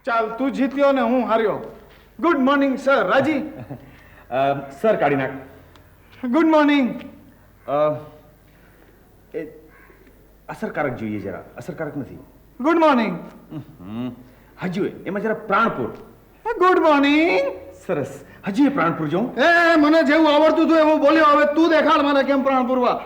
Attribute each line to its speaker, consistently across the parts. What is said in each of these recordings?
Speaker 1: ચાલ તું જીત્યો ને હું હાર્યો. Good morning sir. રાજી?
Speaker 2: સર કાઢી નાખ.
Speaker 1: Good morning.
Speaker 2: એ અસરકારક જોઈએ જરા. અસરકારક નથી.
Speaker 1: Good morning.
Speaker 2: હજુ એમાં જરા પ્રાણપુર.
Speaker 1: Good morning.
Speaker 2: સરસ. હજી એ પ્રાણપુર જો.
Speaker 1: મને જેવું આવડતું હતું એવું બોલ્યો. હવે તું દેખાડ મને કેમ પ્રાણ પૂરવા.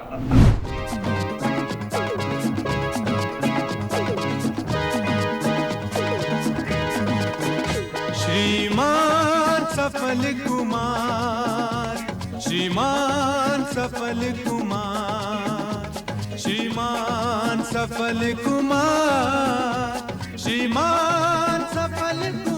Speaker 3: श्रीमान सफल कुमार, श्रीमान सफल कुमार, श्रीमान सफल कुमार, श्रीमान सफल कुमार.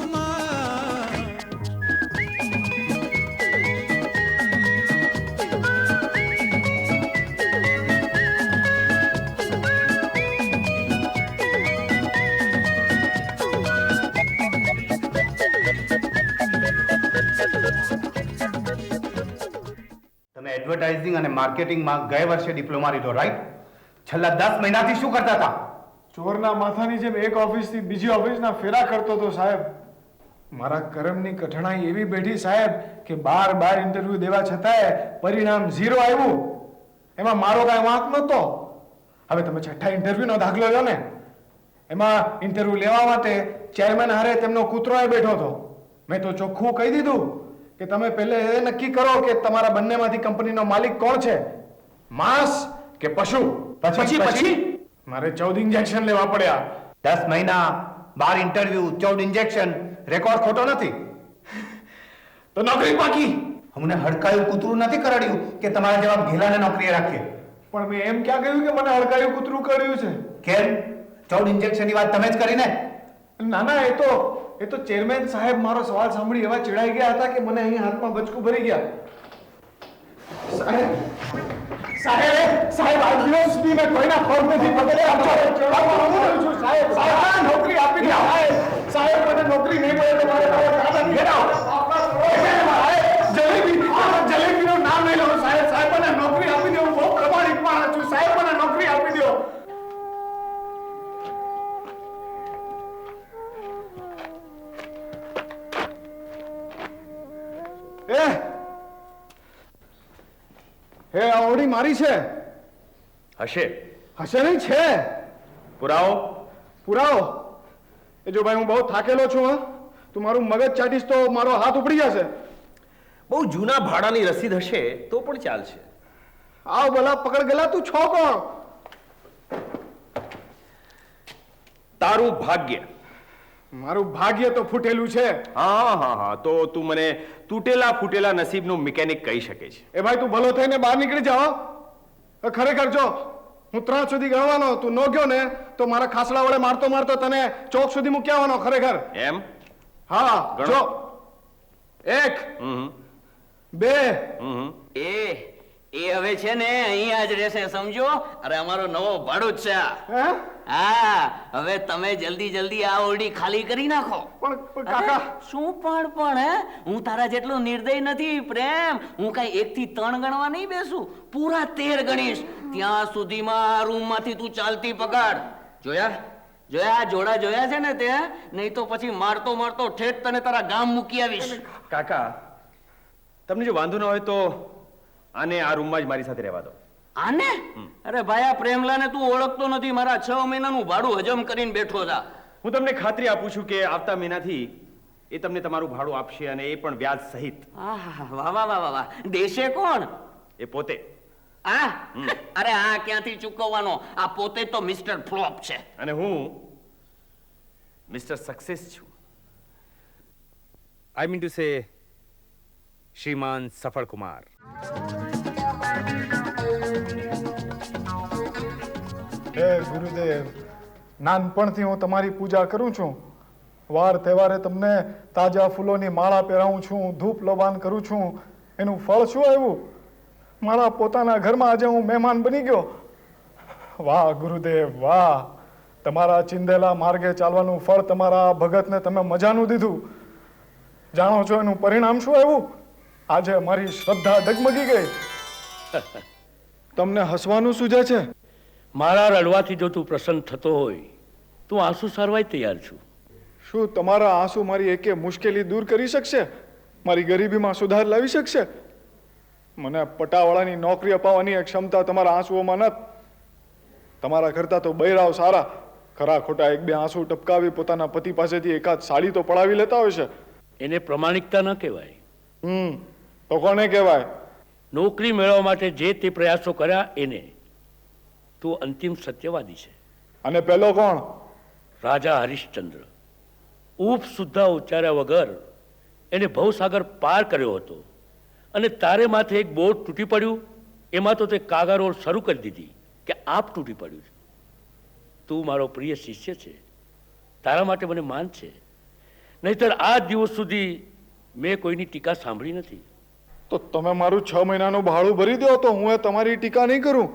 Speaker 4: એડવર્ટાઇઝિંગ અને માર્કેટિંગમાં ગયા વર્ષે ડિપ્લોમા લીધો, રાઈટ? છેલ્લા 10 મહિનાથી શું કરતા હતા?
Speaker 1: ચોરના માથાની જેમ એક ઓફિસથી બીજી ઓફિસના ફેરા કરતો હતો સાહેબ. મારા કર્મની કઠણાઈ એવી બેઠી સાહેબ કે બાર ઇન્ટરવ્યુ દેવા છતાંય પરિણામ 0 આવ્યું. એમાં મારો કાંઈ વાંક નહોતો. હવે તમે છઠ્ઠા ઇન્ટરવ્યુનો દાખલો લો ને. એમાં ઇન્ટરવ્યુ લેવા માટે ચેરમેન હારે તેમનો કૂતરો બેઠો હતો. મેં તો ચોખ્ખું કહી દીધું કે તમે પહેલે એ નક્કી કરો કે તમારા બંનેમાંથી કંપનીનો માલિક કોણ છે, માંસ કે પશુ.
Speaker 4: પછી
Speaker 1: મારે 14 ઇન્જેક્શન લેવા પડ્યા.
Speaker 4: 10 મહિના, 12 ઇન્ટરવ્યુ, 14 ઇન્જેક્શન, રેકોર્ડ ખોટો નથી?
Speaker 1: તો નોકરી પાકી.
Speaker 4: અમને હડકાયું કૂતરું નથી કરાડ્યું કે તમારા જેવા ઘેલાને નોકરીએ રાખીએ.
Speaker 1: પણ મેં એમ ક્યાં કહ્યું કે મને હડકાયું કૂતરું કર્યું છે?
Speaker 4: કેમ? 14 ઇન્જેક્શનની વાત તમે જ કરી ને?
Speaker 1: ના, એ તો ચેરમેન સાહેબ મારો સવાલ સાંભળી એવા ચીડાઈ ગયા હતા કે મને અહીં હાથમાં બચકું ભરી ગયા. સાહેબ આ દિવસ સુધી મેં કોઈના પગ નથી પકડ્યા. સાહેબ નોકરી આપી દો. સાહેબ મને નોકરી નહીં મળે તો મારે જલેબીનું નામ લઈ લો. સાહેબ મને નોકરી આપી દો. હું બહુ પ્રમાણિક માણસ છું. સાહેબ મને નોકરી આપી દો. હે આવડી મારી છે?
Speaker 2: હશે
Speaker 1: નહીં છે.
Speaker 2: પુરાવો.
Speaker 1: એ જો ભાઈ હું બહુ થાકેલો છું. તું મારું મગજ ચાટીશ તો મારો હાથ ઉપડી જશે.
Speaker 2: બહુ જૂના ભાડાની રસીદ હશે તો પણ ચાલશે.
Speaker 1: આવ ભલા પકડ ગયેલા. તું છો કોણ?
Speaker 2: તારું ભાગ્ય.
Speaker 1: મારું ભાગ્ય તો ફૂટેલું છે.
Speaker 2: હા તો તું મને તૂટેલા ફૂટેલા નસીબનું મિકેનિક કહી શકે છે.
Speaker 1: એ ભાઈ તું ભલો થઈને બહાર નીકળી જાઓ. ખરેખર જો હું 3 સુધી ગણવાનો, તું નો ગયો ને તો મારા ખાસડા વડે મારતો તને ચોક સુધી મૂકી આવવાનો. ખરેખર
Speaker 2: એમ?
Speaker 1: હા જો. 1 2
Speaker 5: એ હવે છે ને અહીંયા જ રહેશે, સમજો. અરે અમારો નવો ભાડું જ છે. હા, હવે તમે જલ્દી આ ઓરડી ખાલી કરી નાખો.
Speaker 1: પણ કાકા
Speaker 5: શું પણ હે? હું તારા જેટલો નિર્દય નથી પ્રેમ. હું કઈ 1 થી 3 ગણવા નહીં બેસું, પૂરા 13 ગણીશ. ત્યાં સુધીમાં આ રૂમમાંથી તું ચાલતી પકડ. જોયા જોડા જોયા છે ને તે? નહીં તો પછી મારતો ઠેઠ તને તારા ગામ મૂકી આવીશ.
Speaker 2: કાકા તમને જો વાંધો ન હોય તો આને આ રૂમમાં જ મારી સાથે રહેવા દો.
Speaker 5: આને? અરે ભાઈ આ પ્રેમલાને તું ઓળખતો નથી. મારા 6 મહિનાનું ભાડું હજમ કરીને બેઠો હતા.
Speaker 2: હું તમને ખાતરી આપું છું કે આવતા મહિનાથી એ તમને તમારું ભાડું આપશે, અને એ પણ વ્યાજ સહિત.
Speaker 5: વાહ. દેશે કોણ?
Speaker 2: એ પોતે.
Speaker 5: અરે આ ક્યાંથી ચૂકવવાનો? આ પોતે તો મિસ્ટર ફ્લોપ છે.
Speaker 2: અને હું મિસ્ટર સક્સેસ છું. આઈ મીન ટુ સે શ્રીમાન સફળ કુમાર.
Speaker 1: હે ગુરુદેવ, નાનપણથી હું તમારી પૂજા કરું છું. વાર તહેવારે તમને તાજા ફૂલોની માળા પહેરાવું છું, ધૂપ લોબાન કરું છું. એનું ફળ શું આવ્યું? મારા પોતાના ઘરમાં આજે હું મહેમાન બની ગયો. વાહ ગુરુદેવ વાહ. તમારા ચિંધેલા માર્ગે ચાલવાનું ફળ તમારા ભગતને તમે મજાનું દીધું. જાણો છો એનું પરિણામ શું આવ્યું? આજે મારી શ્રદ્ધા ડગમગી ગઈ. તમને હસવાનું સૂજે છે?
Speaker 6: મારા રડવાથી જો તું પ્રસન્ન થતો હોય તું આંસુ સારવાય તૈયાર છું.
Speaker 1: શું તમારા આંસુ મારી એકે મુશ્કેલી દૂર કરી શકશે? મારી ગરીબીમાં સુધાર લાવી શકશે? મને પટાવાળાની નોકરી અપાવવાની એક ક્ષમતા તમારા આંસુઓમાં નથી. તમારા કરતા તો બૈરાવ સારા ખરા ખોટા એક બે આંસુ ટપકાવી પોતાના પતિ પાસેથી એકાદ સાડી તો પડાવી લેતા હોય છે.
Speaker 6: એને પ્રમાણિકતા ન કહેવાય.
Speaker 1: તો કોને કહેવાય?
Speaker 6: નોકરી મેળવવા માટે જે તે પ્રયાસો કર્યા એને. તું અંતિમ સત્યવાદી છે.
Speaker 1: અને પેલો કોણ?
Speaker 6: રાજા હરિશ્ચંદ્ર. ઉપ સુદ્ધા ઉચ્ચાર્યા વગર એને ભવસાગર પાર કર્યો હતો અને તારે માથે એક બોટ તૂટી પડ્યું, એમાં તો તે કાગારોળ શરૂ કરી દીધી કે આપ તૂટી પડ્યું છે. તું મારો પ્રિય શિષ્ય છે, તારા માટે મને માન છે, નહીતર આ દિવસ સુધી મેં કોઈની ટીકા સાંભળી નથી.
Speaker 1: તો તમે મારું 6 મહિનાનું ભાડું ભરી દો તો હું તમારી ટીકા નહીં કરું.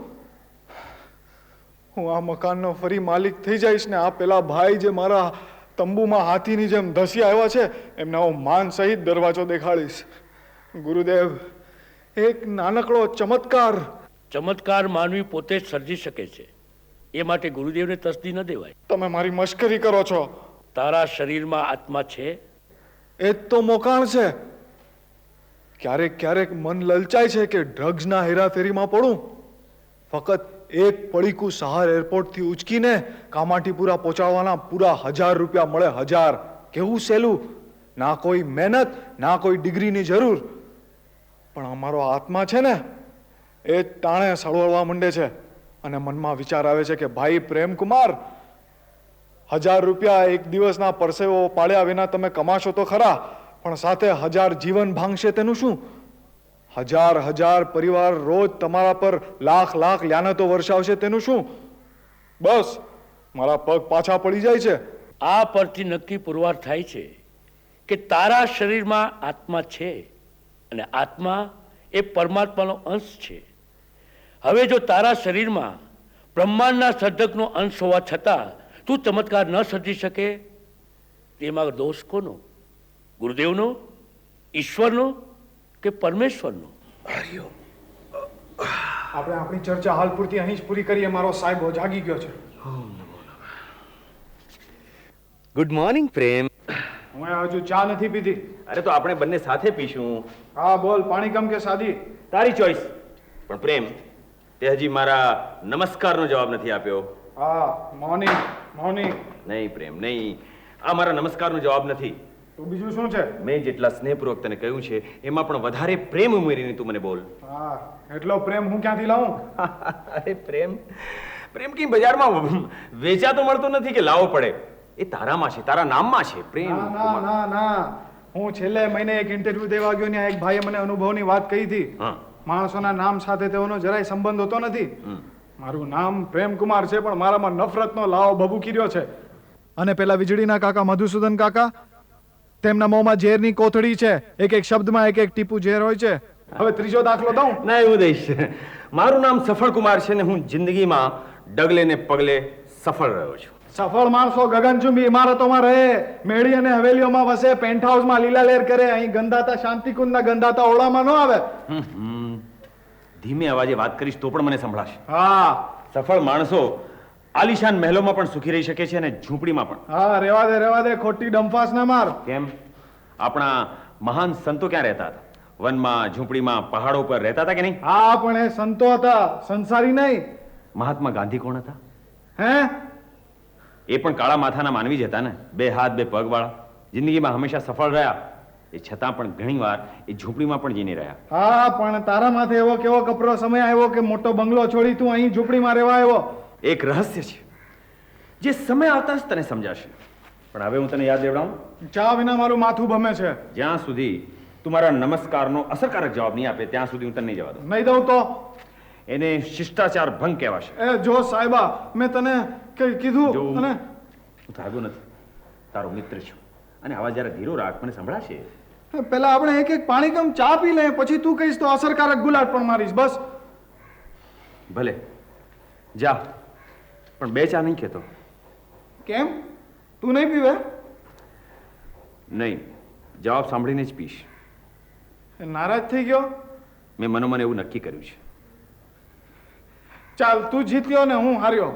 Speaker 1: હું આ મકાનનો ફરી માલિક થઈ જઈશ ને આ પેલા ભાઈ જે મારા તંબુમાં હાથીની જેમ ધસી આવ્યા છે એમને હું માન સહિત દરવાજો દેખાડીશ. ગુરુદેવ, એક નાનકડો ચમત્કાર.
Speaker 6: ચમત્કાર માનવી પોતે જ સર્જી શકે છે, એ માટે ગુરુદેવને તસ્દી ન દેવાય.
Speaker 1: તમે મારી મશ્કરી કરો છો.
Speaker 6: તારા શરીરમાં આત્મા છે.
Speaker 1: એ જ તો મોકાણ છે. ક્યારેક ક્યારેક મન લલચાય છે કે ડ્રગ્સના હેરાફેરીમાં પડું. ફક્ત એક પડીકું સહાર એરપોર્ટથી ઉચકીને કામાટીપુરા પહોંચાડવાના પૂરા 1000 રૂપિયા મળે. 1000. કેવું સહેલું, ના કોઈ મહેનત, ના કોઈ ડિગ્રીની જરૂર. પણ અમારો આત્મા છે ને એ જ ટાણે સળવળવા માંડે છે અને મનમાં વિચાર આવે છે કે ભાઈ પ્રેમકુમાર, 1000 રૂપિયા એક દિવસના પરસેવો પાડ્યા વિના તમે કમાશો તો ખરા, પણ સાથે 1000 જીવન ભાંગશે તેનું શું? 1000 પરિવાર રોજ તમારા પર લાખ લ્યાનતો વર્ષાવશે તેનું શું? બસ મારા પગ પાછા પડી જાય છે.
Speaker 6: આ પરથી નક્કી પુરવાર થાય છે કે તારા શરીરમાં આત્મા છે અને આત્મા એ પરમાત્માનો અંશ છે. હવે જો તારા શરીરમાં બ્રહ્માંડના સર્જકનો અંશ હોવા છતાં તું ચમત્કાર ન સર્જી શકે, તેમાં દોષ કોનો? ગુરુદેવનો, ઈશ્વરનો કે પરમેશ્વરનો?
Speaker 1: આપણે આપણી ચર્ચા હાલ પૂરતી અહીં જ પૂરી કરીએ. મારો સાહેબ જાગી ગયો છે.
Speaker 2: ગુડ મોર્નિંગ પ્રેમ.
Speaker 1: હું હજુ ચા નથી પીધી.
Speaker 2: અરે તો આપણે બંને સાથે પીશું.
Speaker 1: હા બોલ, પાણી કમ કે સાદી?
Speaker 2: તારી ચોઈસ. પણ પ્રેમ, તે હજી મારા નમસ્કારનો જવાબ નથી આપ્યો.
Speaker 1: હા, મોર્નિંગ.
Speaker 2: નહીં પ્રેમ, નહીં. આ મારા નમસ્કારનો જવાબ નથી.
Speaker 1: તો બીજું શું છે?
Speaker 2: મેં જેટલા સ્નેહપૂર્વક તને કહ્યું છે એમાં પણ વધારે પ્રેમ ઉમેરીને તું મને બોલ.
Speaker 1: હા, એટલો પ્રેમ હું ક્યાંથી લાવું?
Speaker 2: અરે પ્રેમ કઈ બજારમાં વેચાતો મળતો નથી કે લાવવો પડે. એ તારામાં છે, તારા નામમાં છે પ્રેમ.
Speaker 1: ના. હું છેલ્લે મહિને એક ઇન્ટરવ્યુ દેવા ગયો ને એક ભાઈએ મને અનુભવની વાત કહી હતી. માણસોના નામ સાથે તેઓનો જરાય સંબંધ હોતો નથી. મારું નામ પ્રેમકુમાર છે પણ મારામાં નફરતનો લાવો ભભૂકી રહ્યો છે. અને પેલા વીજળીના કાકા મધુસૂદન કાકા, તેમના મોંમાં ઝેરની કોથળી છે. એક એક શબ્દમાં એક એક ટીપું ઝેર હોય છે. હવે ત્રીજો દાખલો દઉં?
Speaker 2: ના, એવું દઈશ. મારું નામ સફળ કુમાર છે ને હું જિંદગીમાં ડગલે ને પગલે સફળ રહ્યો છું.
Speaker 1: સફળ માણસો ગગનચુંબી ઇમારતોમાં રહે, મેળી અને હવેલીઓમાં વસે, પેન્ટ હાઉસમાં લીલા લહેર કરે. અહીં ગંધાતા શાંતિકુંજના ગંધાતા ઓરડામાં ન આવે.
Speaker 2: ધીમે અવાજે વાત કરીશ તો પણ મને સંભળાશે.
Speaker 1: હા,
Speaker 2: સફળ માણસો આલિશાન મહેલોમાં પણ સુખી રહી શકે છે અને ઝૂંપડીમાં પણ.
Speaker 1: હા, રેવા દે ખોટી ડંફાસ ના માર.
Speaker 2: કેમ? આપણા મહાન સંતો ક્યાં રહેતા હતા? વનમાં, ઝૂંપડીમાં, પહાડો પર રહેતા હતા કે નહીં?
Speaker 1: હા, પણ એ સંતો હતા, સંસારી નહીં.
Speaker 2: મહાત્મા ગાંધી કોણ હતા?
Speaker 1: હે?
Speaker 2: એ પણ કાળા માથાના માનવી જ હતા ને, 2 હાથ 2 પગ વાળા. જિંદગીમાં હંમેશા સફળ રહ્યા, એ છતાં પણ ઘણીવાર એ ઝૂંપડીમાં પણ જીને રહ્યા.
Speaker 1: હા, પણ તારા માથે એવો કેવો કપરો સમય આવ્યો કે મોટો બંગલો છોડી તું અહીં ઝૂંપડીમાં રહેવા આવ્યો?
Speaker 2: એક રહસ્ય છે જે સમય આવતા જ તને સમજાશે. પણ હવે હું તને યાદ દેવડાવું.
Speaker 1: ચા વિના મારું માથું ભમે છે.
Speaker 2: જ્યાં સુધી તું મારા નમસ્કારનો અસરકારક જવાબ નહીં આપે ત્યાં સુધી હું તને નહીં જવા દઉં.
Speaker 1: નહીં દઉં તો?
Speaker 2: એને શિષ્ટાચાર ભંગ કહેવાશે.
Speaker 1: એ જો સાહેબા, મેં તને કીધું. અને
Speaker 2: હું થાગો નથી, તારો મિત્ર છું અને આવા જરા ધીરો રાખ, મને સંભળાશે.
Speaker 1: પેલા આપણે એક એક પાણી કમ ચા પી લે, પછી તું કહીશ તો અસરકારક ગુલાટ પણ મારીશ. બસ
Speaker 2: ભલે જા, પણ 2 ચા નહીં કહેતો.
Speaker 1: કેમ? તું નહીં પીવે?
Speaker 2: નહીં, જવાબ સાંભળીને જ પીશ.
Speaker 1: નારાજ થઈ ગયો?
Speaker 2: મેં મનોમન એવું નક્કી કર્યું છે.
Speaker 1: ચાલ, તું જીત્યો ને હું હાર્યો.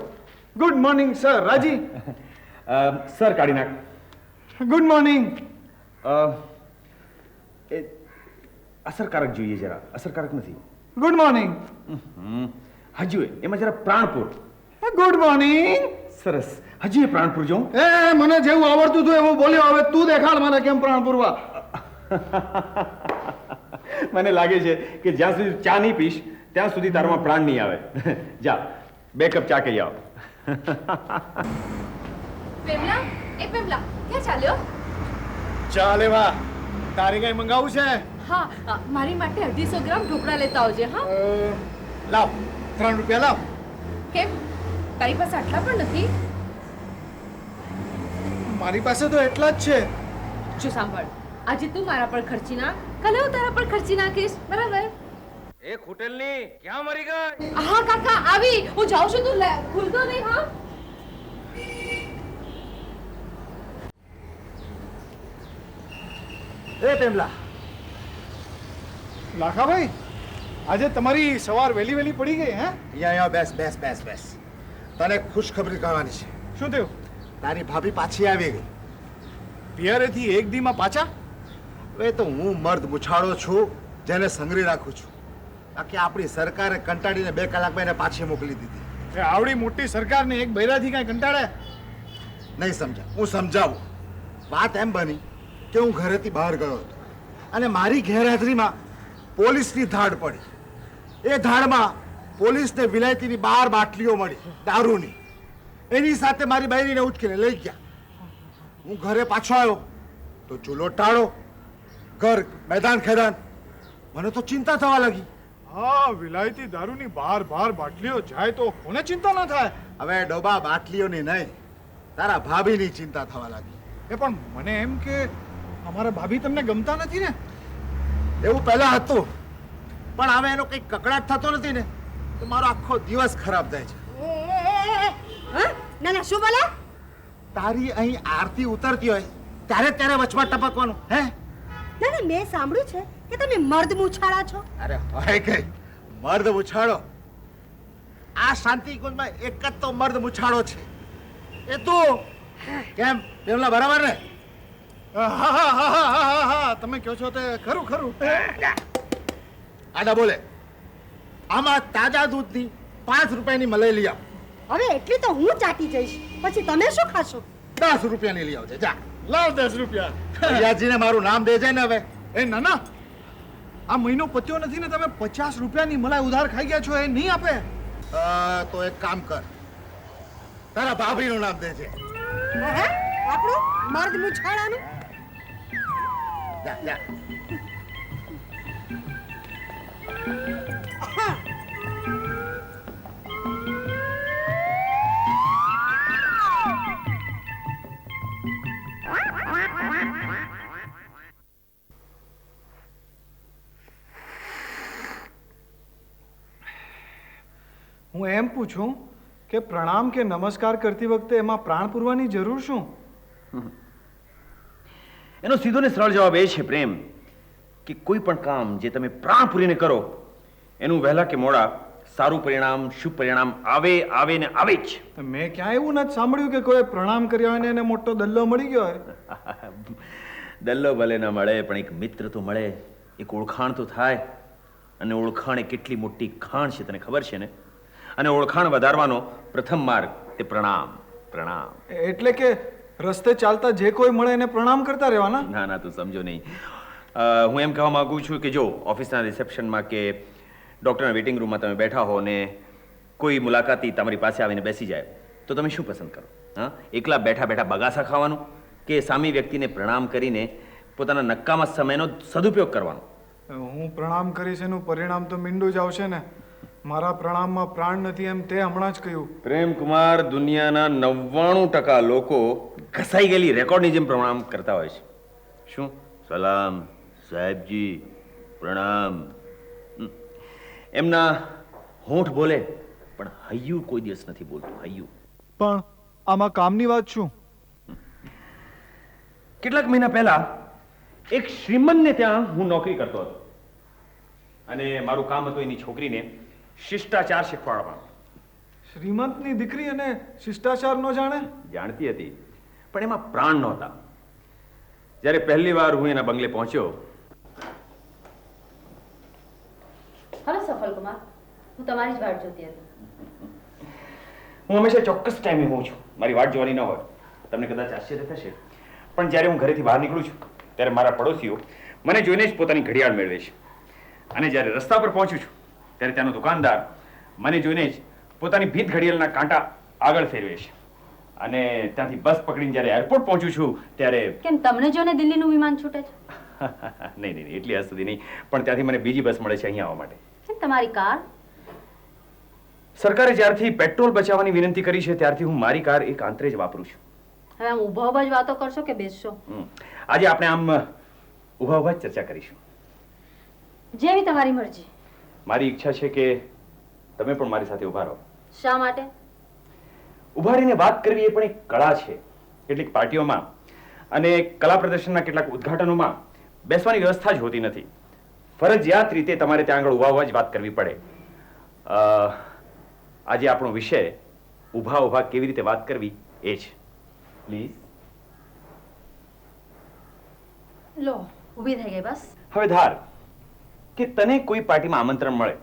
Speaker 1: Good morning sir. રાજી?
Speaker 2: સર કાઢી નાખ.
Speaker 1: Good morning.
Speaker 2: એ અસરકારક જોઈએ જરા, અસરકારક નથી.
Speaker 1: Good morning.
Speaker 2: હજુ એમાં જરા પ્રાણપુર.
Speaker 1: Good morning.
Speaker 2: સરસ. હજુ એ પ્રાણપુર જોઉં.
Speaker 1: એ મને જેવું આવડતું હતું એવું બોલ્યો, હવે તું દેખાડ મને કેમ પ્રાણ પૂરવા.
Speaker 2: મને લાગે છે કે જ્યાં સુધી ચા નહીં પીશ ત્યાં સુધી તારામાં પ્રાણ નહીં આવે. જા 2 કપ ચા કહી આવ.
Speaker 7: પેમલા, એ પેમલા, ક્યાં ચાલ્યો?
Speaker 1: ચાલે વાહ, તારે કઈ મંગાવું છે?
Speaker 7: હા, મારી માટે 250 ગ્રામ ઢોકળા લેતા આવજે. હા,
Speaker 1: લાવ 3 રૂપિયા લાવ.
Speaker 7: કેમ તારી પાસે આટલા પણ નથી?
Speaker 1: મારી પાસે તો એટલા જ છે.
Speaker 7: જો સાંભળ, આજે તું મારા પર ખર્ચી નાખ, કાલે હું તારા પર ખર્ચી નાખીશ, બરાબર?
Speaker 5: એ ખૂટેલની ક્યાં મરી ગઈ?
Speaker 7: હા કાકા, આવી. હું જાઉં છું, તું ભૂલતો નહીં. હા,
Speaker 1: એ પેમલા, લાખાભાઈ, આજે તમારી સવાર વહેલી વહેલી પડી ગઈ હે?
Speaker 8: અહીંયા બેસ બેસ બેસ બેસ. તને ખુશખબરી કહેવાની છે.
Speaker 1: શું થયું?
Speaker 8: તારી ભાભી પાછી આવી ગઈ.
Speaker 1: પિયરેથી એક દીમાં પાછા?
Speaker 8: હવે તો હું મર્દ મુછાળો છું જેને સંગરી રાખું છું. બાકી આપણી સરકારે કંટાળીને 2 કલાકમાં એને પાછી મોકલી દીધી.
Speaker 1: એ આવડી મોટી સરકારને એક બૈરાથી કાંઈ કંટાળે?
Speaker 8: નહીં સમજા, હું સમજાવું. વાત એમ બની કે હું ઘરેથી બહાર ગયો હતો અને મારી ગેરહાજરીમાં પોલીસની ધાડ પડી. એ ધાડમાં પોલીસને વિલાયતીની 12 બાટલીઓ મળી દારૂની. એની સાથે મારી બૈરીને ઉચકીને લઈ ગયા. હું ઘરે પાછો આવ્યો તો ચૂલો ટાળો, ઘર મેદાન ખેદાન. મને તો ચિંતા થવા લાગી.
Speaker 1: હા, વિલાયતી દારૂની 12 બાટલીઓ જાય તો કોને ચિંતા ના થાય?
Speaker 8: હવે ડોબા બાટલીઓની નહીં, તારા ભાભીની ચિંતા થવા લાગી.
Speaker 1: એ પણ મને એમ કે અમારા ભાભી તમને ગમતા નથી ને?
Speaker 8: એવું પહેલા હતું, પણ હવે એનો કંઈક કકડાટ થતો નથી ને તો મારો આખો દિવસ ખરાબ થાય છે.
Speaker 9: ના ના, શું બોલે?
Speaker 8: તારી અહીં આરતી ઉતરતી હોય ત્યારે વચમાં ટપકવાનું હે?
Speaker 9: ના ના, મેં સાંભળ્યું છે કે તમે મર્દ મુછાળા છો.
Speaker 8: અરે હોય કઈ મર્દ મુછાળો? આ શાંતિકુંજમાં એક જ તો મર્દ મુછાળો છે, એ તું. કેમ પેમલા, બરાબર ને?
Speaker 1: હા, તમે કહો છો તે ખરું ખરું.
Speaker 8: આડા બોલે. આમાં તાજા દૂધની 5 રૂપિયાની મલાઈ લઈ આવ.
Speaker 9: હવે એટલી તો હું ચાટી જઈશ, પછી તમે શું ખાશો?
Speaker 8: 10 રૂપિયાની લઈ આવજે. જા,
Speaker 1: લાવ 10 રૂપિયા.
Speaker 8: યાદજીને મારું નામ દેજે ને હવે.
Speaker 1: એ નાના, આ મહિનો પત્યો નથી ને તમે 50 રૂપિયાની મલાઈ ઉધાર ખાઈ ગયા છો, એ નહીં આપે?
Speaker 8: તો એક કામ કર, તારા ભાભીનું નામ દેજે.
Speaker 9: હે? આપણું મર્દ મુછાળાનું?
Speaker 8: જા જા.
Speaker 1: હું એમ પૂછું કે પ્રણામ કે નમસ્કાર કરતી વખતે એમાં પ્રાણ પૂરવાની જરૂર શું?
Speaker 2: એનો સીધો ને સરળ જવાબ એ છે પ્રેમ કે કોઈ પણ કામ જે તમે પ્રાણ પૂરીને કરો એનું વહેલા કે મોડા સારું પરિણામ, શુભ પરિણામ આવે ને આવે જ.
Speaker 1: મેં ક્યાં એવું નથી સાંભળ્યું કે કોઈ પ્રણામ કર્યા હોય ને એને મોટો દલ્લો મળી ગયો હોય.
Speaker 2: દલ્લો ભલે ન મળે પણ એક મિત્ર તો મળે, એક ઓળખાણ તો થાય. અને ઓળખાણ એ કેટલી મોટી ખાણ છે તને ખબર છે ને? અને ઓળખાણ વધારવાનો પ્રથમ માર્ગ તે પ્રણામ.
Speaker 1: એટલે કે રસ્તે ચાલતા જે કોઈ મળે એને પ્રણામ કરતા રહેવાના?
Speaker 2: ના, તું સમજો નહીં. હું એમ કહેવા માંગુ છું કે જો ઓફિસના રિસેપ્શનમાં કે ડૉક્ટરના વેઇટિંગ રૂમમાં તમે બેઠા હો ને કોઈ મુલાકાતી તમારી પાસે આવીને બેસી જાય તો તમે શું પસંદ કરો? હા, એકલા બેઠા બેઠા બગાસા ખાવાનું કે સામી વ્યક્તિને પ્રણામ કરીને પોતાના નક્કામાં સમયનો સદુપયોગ કરવાનો?
Speaker 1: હું પ્રણામ કરીશ એનું પરિણામ તો મીંડું જ આવશે ને. મારા પ્રણામમાં પ્રાણ નથી એમ તે હમણાં જ કહ્યું.
Speaker 2: પ્રેમકુમાર, દુનિયાના 99% લોકો ઘસાઈ ગયેલી રેકોર્ડની જેમ પ્રણામ કરતા હોય છે. શું સલામ સાહેબજી, પ્રણામ. એમના હોઠ બોલે પણ હૈયું કોઈ દિવસ નથી બોલતું. હૈયું.
Speaker 1: પણ આમાં કામની વાત શું?
Speaker 2: કેટલાક મહિના પહેલા એક શ્રીમંતને ત્યાં હું નોકરી કરતો હતો અને મારું કામ હતું એની છોકરીને શિષ્ટાચાર શીખવાડવાનું.
Speaker 1: શ્રીમંતની દીકરી અને શિષ્ટાચાર ન જાણે?
Speaker 2: જાણતી હતી પણ એમાં પ્રાણ નહોતા. જ્યારે પહેલી વાર હું એના બંગલે પહોંચ્યો,
Speaker 7: હલો સફલ કુમાર, હું તમારી જ વાટ જોતી હતી.
Speaker 2: હું હંમેશા ચોક્કસ ટાઈમે હોઉં છું, મારી વાટ જોવાની ન હોય. તમને કદાચ આશ્ચર્ય થશે, પણ જ્યારે હું ઘરેથી બહાર નીકળું છું ત્યારે મારા પડોશીઓ મને જોઈને જ પોતાની ઘડિયાળ મેળવે છે. અને જ્યારે રસ્તા પર પહોંચું છું ત્યારે ત્યાંનો દુકાનદાર મને જોઈને જ પોતાની ભીત ઘડિયાળના કાંટા આગળ ફેરવે છે. અને ત્યાંથી બસ પકડીને જ્યારે એરપોર્ટ પહોંચું છું ત્યારે
Speaker 7: કેમ તમને જોને દિલ્હીનું વિમાન છૂટે છે?
Speaker 2: નહીં નહીં એટલી હદ સુધી નહીં, પણ ત્યાંથી મને બીજી બસ મળે છે અહીંયા આવવા માટે.
Speaker 7: કેમ તમારી કાર?
Speaker 2: સરકારે જ્યારથી પેટ્રોલ બચાવવાની વિનંતી કરી છે ત્યારથી હું મારી કાર એક આંતરે જ વાપરું છું.
Speaker 7: હવે આમ ઊભા ઊભા જ વાતો કરશો કે બેસશો?
Speaker 2: આજે આપણે આમ ઊભા ઊભા જ ચર્ચા કરીશું.
Speaker 7: જેવી તમારી મરજી.
Speaker 2: મારી ઈચ્છા છે કે તમે પણ મારી સાથે ઊભા રહો.
Speaker 7: શા માટે?
Speaker 2: ઊભા રહીને વાત કરવી એ પણ એક કળા છે. કેટલીક પાર્ટીઓમાં અને કલા પ્રદર્શનના કેટલાક ઉદ્ઘાટનોમાં બેસવાની વ્યવસ્થા જ હોતી નથી. ફરજિયાત રીતે તમારે ત્યાં આગળ ઊભા ઊભા જ વાત કરવી પડે. આજે આપણો વિષય ઊભા ઊભા કેવી રીતે વાત કરવી એ છે. પ્લીઝ.
Speaker 7: લો, ઊભી થઈ ગઈ બસ.
Speaker 2: હવે ધાર કે તને કોઈ પાર્ટીમાં આમંત્રણ મળે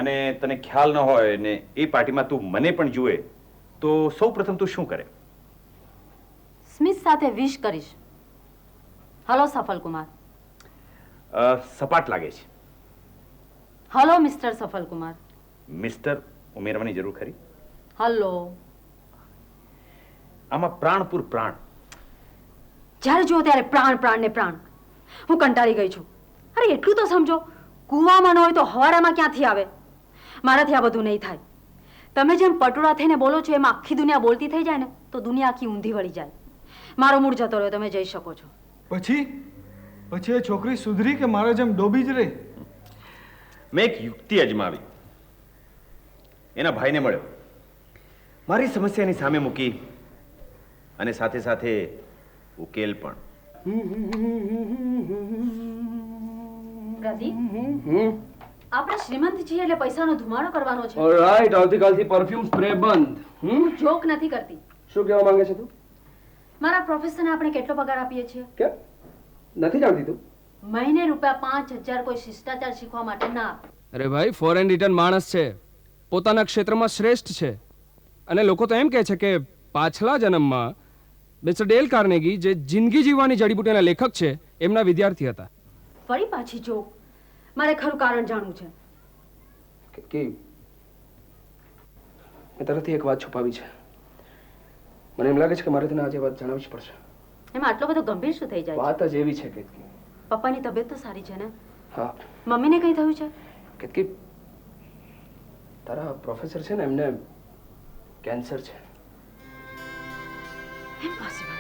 Speaker 2: અને તને ખ્યાલ ન હોય ને એ પાર્ટીમાં તું મને પણ જુએ તો સૌ પ્રથમ તું શું કરે?
Speaker 7: સ્મિત સાથે વિશ કરીશ. હલો સફલ કુમાર.
Speaker 2: સપાટ લાગે છે.
Speaker 7: Hello mister Safal Kumar.
Speaker 2: Mister ઉમેરવાની જરૂર ખરી?
Speaker 7: હલો.
Speaker 2: આમાં પ્રાણપુર પ્રાણ.
Speaker 7: જ્યારે જુઓ ત્યારે પ્રાણ પ્રાણ ને પ્રાણ. હું કંટાળી ગઈ છું. અરે એટલું તો સમજો, કૂવામાં ન હોય તો હવાડામાં ક્યાંથી આવે? મારાથી આ બધું નહીં થાય. તમે જેમ પટોળા થઈને બોલો છો એમ આખી દુનિયા બોલતી થઈ જાય ને તો દુનિયા આખી ઊંધી વળી જાય. મારો મૂડ જતો રહ્યો, તમે જઈ શકો છો.
Speaker 1: પછી એ છોકરી સુધરી કે મારા જેમ ડોબી જ રહી?
Speaker 2: મેં એક યુક્તિ અજમાવી. એના ભાઈને મળ્યો, મારી સમસ્યાની સામે મૂકી અને સાથે સાથે ઉકેલ પણ.
Speaker 7: પ્રદીપ, આપણે શ્રીમંત છીએ એટલે પૈસાનો ધુમાડો કરવાનો છે.
Speaker 10: ઓલરાઈટ, આવતીકાલથી પરફ્યુમ સ્પ્રે બંધ.
Speaker 7: હું જોક નથી કરતી.
Speaker 10: શું કહેવા માંગે છે તું?
Speaker 7: મારા પ્રોફેસરને આપણે કેટલો પગાર આપીએ છીએ?
Speaker 10: કેમ નથી જાણતી તું?
Speaker 7: મહિને ₹5000 કોઈ શિષ્ટાચાર શીખવા માટે ના આપે.
Speaker 10: અરે ભાઈ, ફોરેન રિટર્ન માણસ છે, પોતાના ક્ષેત્રમાં શ્રેષ્ઠ છે. અને લોકો તો એમ કહે છે કે પાછલા જન્મમાં મિસ્ટર ડેલ કાર્નેગી, જે જિંદગી જીવવાની જડીબુટીના લેખક છે, એમના વિદ્યાર્થી હતા.
Speaker 7: ફરી પાછી જોક. મારે ખરું કારણ જાણવું છે.
Speaker 10: કે મેં તરફથી એક વાત છુપાવી છે. મને એમ લાગે છે કે મારે તને આજે વાત જણાવવી જ પડશે.
Speaker 7: એમાં આટલો બધો ગંભીર શું થઈ જાય?
Speaker 10: વાત જ એવી છે કે
Speaker 7: પપ્પાની તબિયત તો સારી છે ને?
Speaker 10: હા.
Speaker 7: મમ્મીને કઈ થયું છે?
Speaker 10: કે તારા પ્રોફેસર છે ને, એમને કેન્સર છે.
Speaker 7: ઇમ્પોસિબલ.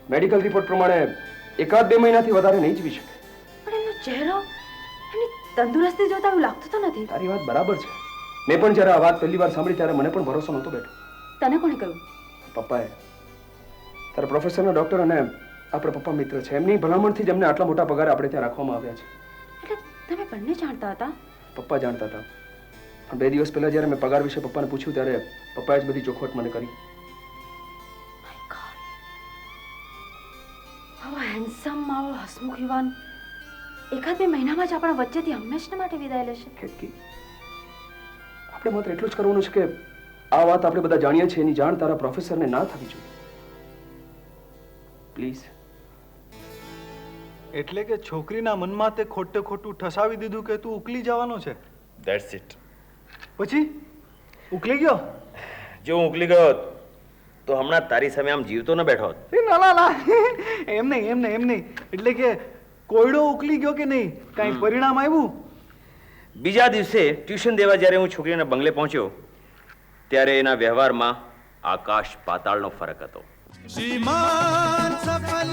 Speaker 10: મેડિકલ રિપોર્ટ પ્રમાણે 1-2 મહિનાથી વધારે નહીં જીવી શકે.
Speaker 7: પણ એમનો ચહેરો, એમની તંદુરસ્તી જોતા એવું લાગતું તો નથી.
Speaker 10: તારી વાત બરાબર છે. મેં પણ જ્યારે આ વાત પહેલી વાર સાંભળી ત્યારે મને પણ ભરોસો નહોતો બેઠો.
Speaker 7: તને કોણે કહ્યું?
Speaker 10: પપ્પાએ. તારા પ્રોફેસરના ડોક્ટર અને આપણા પપ્પા મિત્ર છે, એમની ભલામણથી જ અમને આટલા મોટા પગાર આપણે ત્યાં રાખવામાં આવ્યા છે.
Speaker 7: એટલે તમે બંને જાણતા હતા?
Speaker 10: પપ્પા જાણતા હતા, પણ 2 દિવસ પહેલા જ્યારે મેં પગાર વિશે પપ્પાને પૂછ્યું ત્યારે પપ્પાએ જ બધી ચોખવટ મને કરી.
Speaker 7: My God. આવો હેન્ડસમ, આવો હસમુખ યુવાન 1-2 મહિનામાં જ આપણા વચ્ચેથી હંમેશા માટે વિદાય લેશે.
Speaker 10: કેતકી, આપણે માત્ર એટલું જ કરવાનું છે કે આ વાત આપણે બધા જાણીએ છીએ, એની જાણ તારા પ્રોફેસરને ના થવી જોઈએ. પ્લીઝ.
Speaker 1: એટલે કે છોકરીના મનમાં તે ખોટે ખોટું ઠસાવી દીધું કે તું ઉકલી જવાનો છે?
Speaker 2: That's it.
Speaker 1: પછી ઉકલી ગયો?
Speaker 2: જો હું ઉકલી ગયો હોત તો હમણાં તારી સામે આમ જીવતો ન બેઠો હોત.
Speaker 1: ના એમ નહીં. એટલે કે કોયડો ઉકલી ગયો કે નહીં? કાંઈ પરિણામ આવ્યું?
Speaker 2: બીજા દિવસે ટ્યુશન દેવા જ્યારે હું છોકરીના બંગલે પહોંચ્યો ત્યારે એના વ્યવહારમાં આકાશ પાતાળનો ફરક હતો.
Speaker 3: श्रीमान सफल